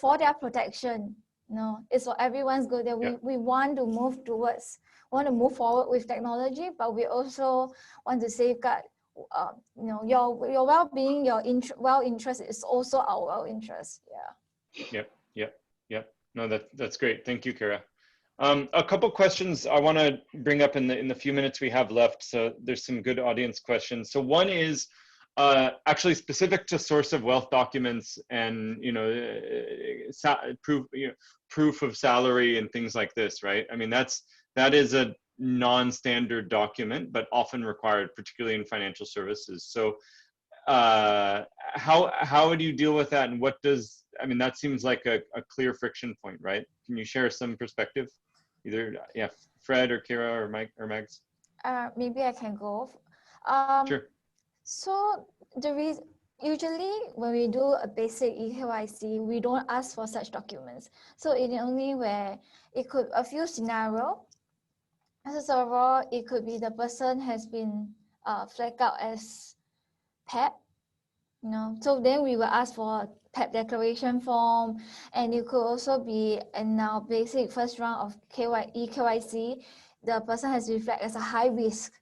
for their protection. You know, it's for everyone's good that we want to move forward with technology, but we also want to safeguard, you know, your well-being, your well-interest is also our well-interest. Yeah. Yep. No, that's great. Thank you, Kara. A couple questions I want to bring up in the few minutes we have left. So there's some good audience questions. So one is actually specific to source of wealth documents and, you know, proof of salary and things like this, right? I mean, that is a non-standard document, but often required, particularly in financial services. So how do you deal with that, and what does, I mean, that seems like a clear friction point, right? Can you share some perspective? Either, Fred or Kira or Mike or Mags? Maybe I can go. Sure. So usually when we do a basic eKYC, we don't ask for such documents. So in only where it could a few scenarios. As a overall, it could be the person has been flagged out as PEP. You know, so then we will ask for a PEP declaration form, and it could also be in our basic first round of eKYC, the person has been flagged as a high risk.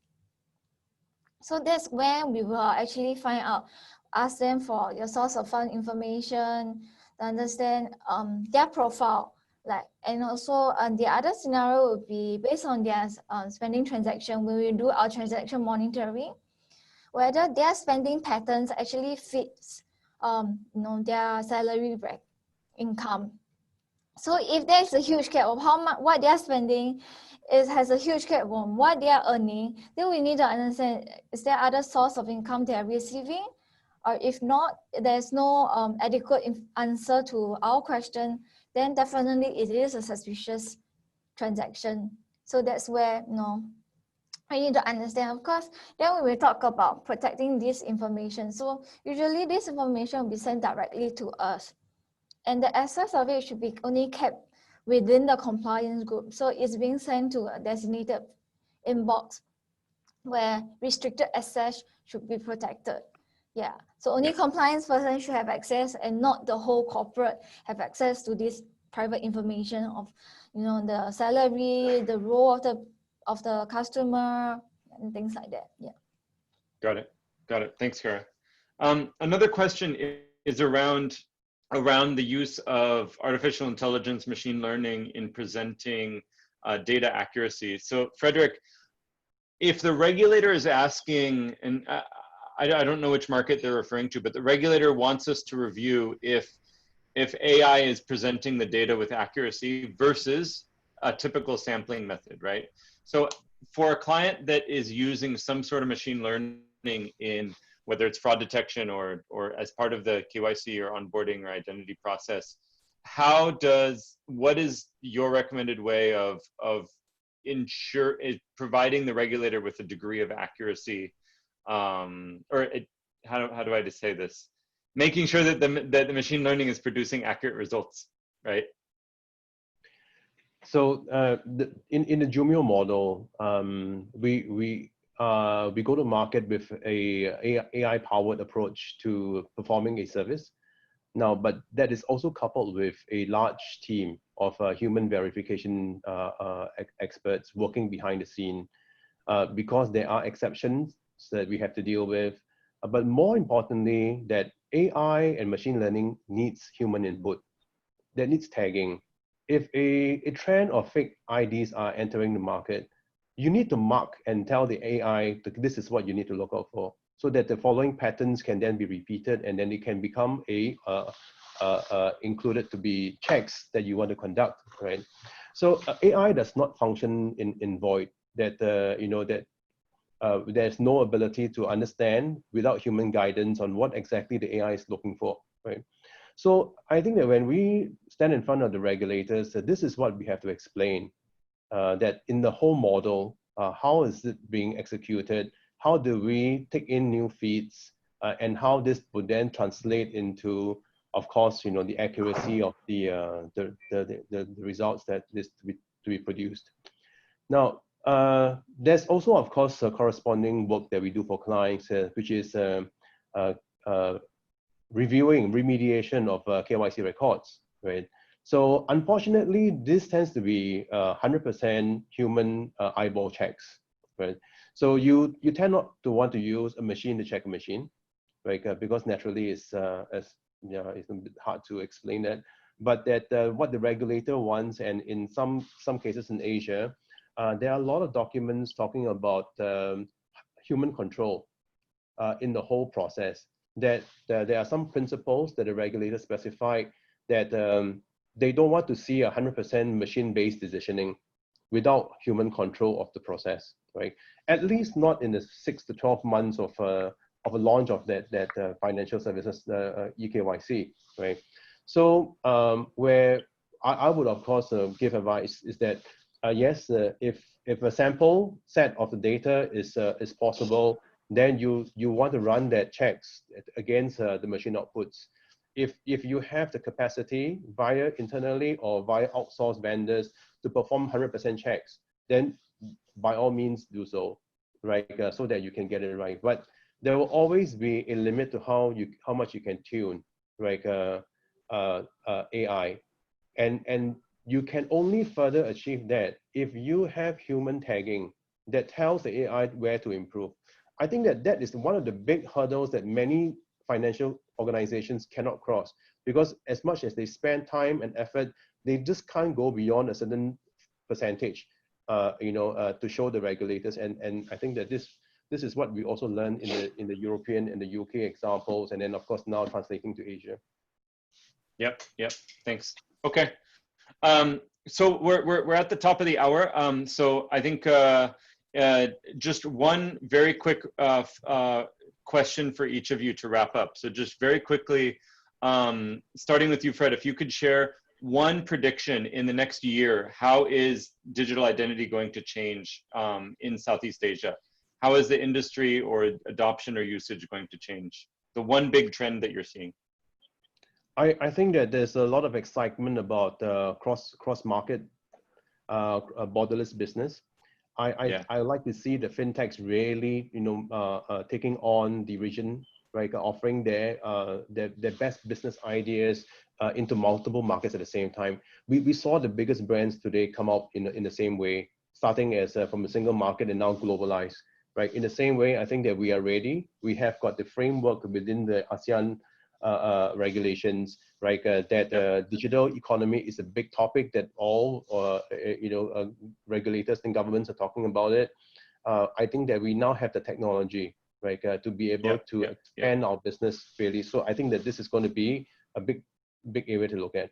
So that's when we will actually find out, ask them for your source of fund information, to understand their profile, and also the other scenario would be based on their spending transaction. When we do our transaction monitoring, whether their spending patterns actually fits their salary income. So if there's a huge gap of what they're spending has a huge gap on what they are earning, then we need to understand, is there other source of income they are receiving? Or if not, there's no adequate answer to our question, then definitely it is a suspicious transaction. So that's where, I need to understand, of course, then we will talk about protecting this information. So usually this information will be sent directly to us, and the access of it should be only kept within the compliance group. So it's being sent to a designated inbox where restricted access should be protected. Yeah, so only compliance person should have access, and not the whole corporate have access to this private information of, the salary, the role of the customer, and things like that. Yeah. Got it. Thanks, Kara. Another question is around the use of artificial intelligence, machine learning in presenting data accuracy. So Frederick, if the regulator is asking, and I don't know which market they're referring to, but the regulator wants us to review if AI is presenting the data with accuracy versus a typical sampling method, right? So for a client that is using some sort of machine learning in whether it's fraud detection or as part of the KYC or onboarding or identity process, what is your recommended way of providing the regulator with a degree of accuracy, how do I just say this? Making sure that the machine learning is producing accurate results, right? So in the Jumio model, we go to market with a AI-powered approach to performing a service. Now, but that is also coupled with a large team of human verification experts working behind the scene, because there are exceptions that we have to deal with. But more importantly, that AI and machine learning needs human input, that needs tagging. If a trend of fake IDs are entering the market, you need to mark and tell the AI that this is what you need to look out for, so that the following patterns can then be repeated, and then it can become included to be checks that you want to conduct, right? So AI does not function in void, that there's no ability to understand without human guidance on what exactly the AI is looking for, right? So I think that when we stand in front of the regulators, this is what we have to explain, that in the whole model, how is it being executed? How do we take in new feeds, and how this would then translate into, of course, the accuracy of the results that is to be produced. Now, there's also, of course, a corresponding work that we do for clients, which is reviewing remediation of KYC records, right? So unfortunately, this tends to be 100% human eyeball checks, right? So you tend not to want to use a machine to check a machine, right? Because naturally it's a bit hard to explain that. But that what the regulator wants, and in some cases in Asia, there are a lot of documents talking about human control in the whole process. That there are some principles that the regulator specified that they don't want to see 100% machine-based decisioning without human control of the process, right? At least not in the 6 to 12 months of a launch of that financial services eKYC, right? So where I would, of course, give advice is that yes, if a sample set of the data is possible, then you want to run that checks against the machine outputs. If you have the capacity via internally or via outsourced vendors to perform 100% checks, then by all means do so, right? So that you can get it right. But there will always be a limit to how much you can tune, right? AI, and you can only further achieve that if you have human tagging that tells the AI where to improve. I think that is one of the big hurdles that many financial organizations cannot cross, because as much as they spend time and effort, they just can't go beyond a certain percentage, to show the regulators. And I think that this is what we also learned in the European and the UK examples, and then of course now translating to Asia. Yep. Thanks. Okay. So we're at the top of the hour. So I think just one very quick question for each of you to wrap up. So just very quickly, starting with you, Fred, if you could share one prediction in the next year, how is digital identity going to change in Southeast Asia? How is the industry or adoption or usage going to change? The one big trend that you're seeing. I think that there's a lot of excitement about cross-market borderless business. I like to see the fintechs really, taking on the region, right? Offering their best business ideas into multiple markets at the same time. We saw the biggest brands today come out in the same way, starting as from a single market and now globalized, right? In the same way, I think that we are ready. We have got the framework within the ASEAN regulations, right? That digital economy is a big topic that all regulators and governments are talking about it. I think that we now have the technology, right, to be able to expand our business really. So I think that this is going to be a big area to look at.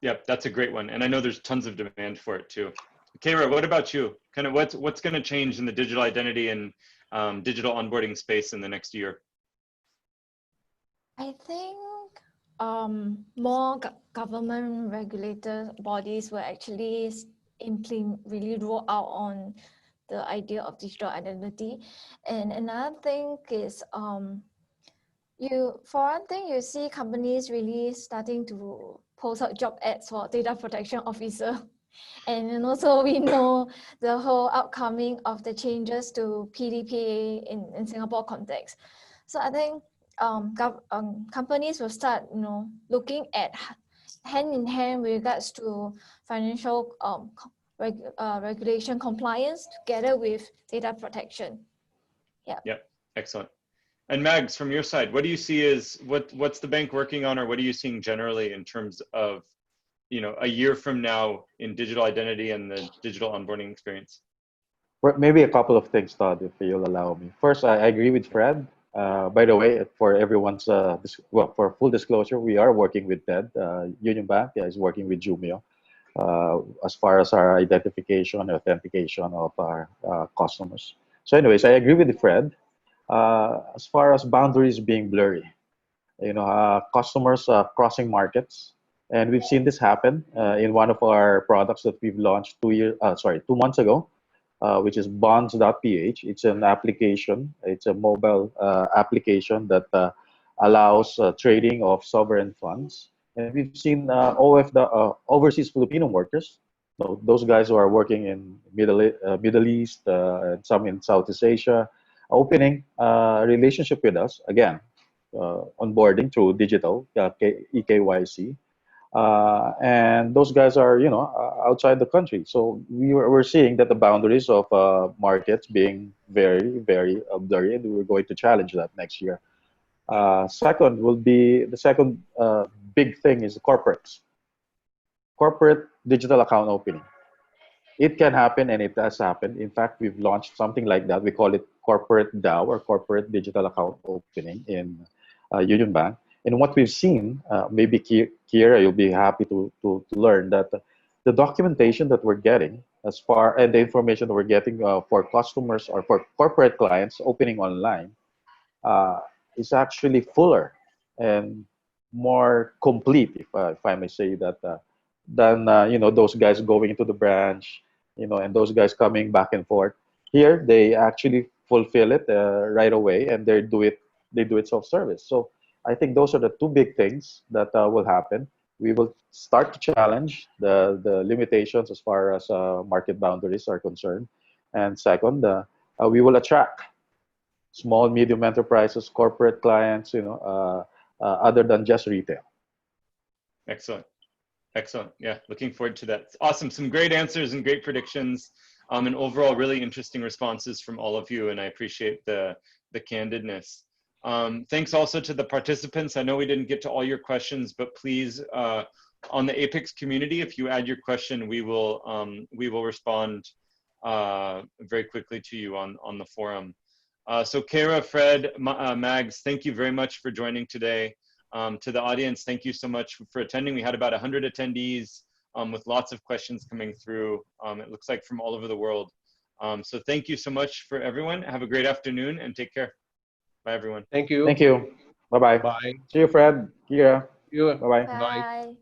Yep, that's a great one, and I know there's tons of demand for it too. Kara, what about you? Kind of what's going to change in the digital identity and digital onboarding space in the next year? I think more government regulator bodies will actually really roll out on the idea of digital identity. And another thing is, for one thing, you see companies really starting to post out job ads for data protection officer. And also we know the whole upcoming of the changes to PDPA in Singapore context. So I think companies will start, looking at hand in hand with regards to financial regulation compliance together with data protection. Yeah. Yep. Excellent. And Mags, from your side, what do you see as what's the bank working on, or what are you seeing generally in terms of, a year from now in digital identity and the digital onboarding experience? Maybe a couple of things, Todd, if you'll allow me. First, I agree with Fred. By the way, for everyone's, for full disclosure, we are working with TED. UnionBank is working with Jumio as far as our identification and authentication of our customers. So anyways, I agree with Fred. As far as boundaries being blurry, customers crossing markets. And we've seen this happen in one of our products that we've launched 2 months ago, which is bonds.ph. It's an application. It's a mobile application that allows trading of sovereign funds. And we've seen overseas Filipino workers, those guys who are working in Middle East and some in Southeast Asia, opening a relationship with us, again, onboarding through digital, eKYC. And those guys are, outside the country. So we're seeing that the boundaries of markets being very, very blurry, and we're going to challenge that next year. Second will be the second big thing is corporates. Corporate digital account opening. It can happen, and it has happened. In fact, we've launched something like that. We call it corporate DAO, or corporate digital account opening in UnionBank. And what we've seen, maybe Kira, you'll be happy to learn that the documentation that we're getting and the information that we're getting for customers or for corporate clients opening online is actually fuller and more complete, if I may say that, than those guys going into the branch, and those guys coming back and forth. Here, they actually fulfill it right away, and they do it self-service. So I think those are the two big things that will happen. We will start to challenge the limitations as far as market boundaries are concerned. And second, we will attract small, medium enterprises, corporate clients, other than just retail. Excellent. Excellent. Yeah, looking forward to that. Awesome. Some great answers and great predictions, and overall really interesting responses from all of you. And I appreciate the candidness. Thanks also to the participants. I know we didn't get to all your questions, but please, on the Apex community, if you add your question, we will respond very quickly to you on the forum. So Kara, Fred, Mags, thank you very much for joining today. To the audience, thank you so much for attending. We had about 100 attendees with lots of questions coming through. It looks like from all over the world. So thank you so much for everyone. Have a great afternoon and take care. Bye, everyone. Thank you. Thank you. Bye-bye. Bye. See you, Fred. Kira. See you. Bye-bye. Bye.